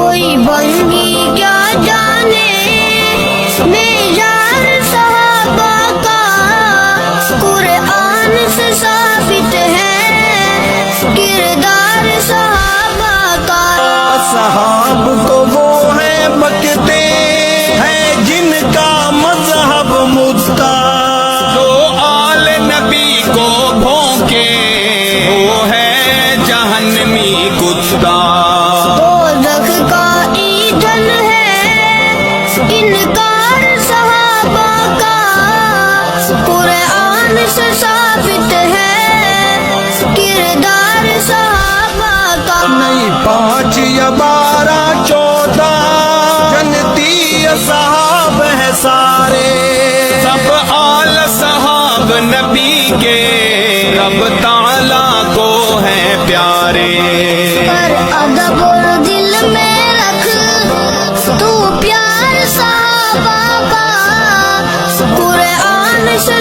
کوئی بندی کیا جانے معیار صحابہ کا، قرآن سے ثابت ہے کردار صحابہ کا۔ اصحاب کو وہ ہیں بکتے ہیں جن کا مذہب مدعا، جو آل نبی کو بھونکے وہ ہے جہنمی کتا۔ دوزخ کا ایندھن ہے انکار صحابہ کا، قرآن سے ثابت ہے کردار صحابہ کا۔ نہیں 5 یا 12 14 جنتی اصحاب ہیں سارے، سب آل صحاب نبی کے رب تعالیٰ کو ہیں پیارے۔ پر ادب اور دل میں رکھ تو پیار صحابہ کا، قرآن سے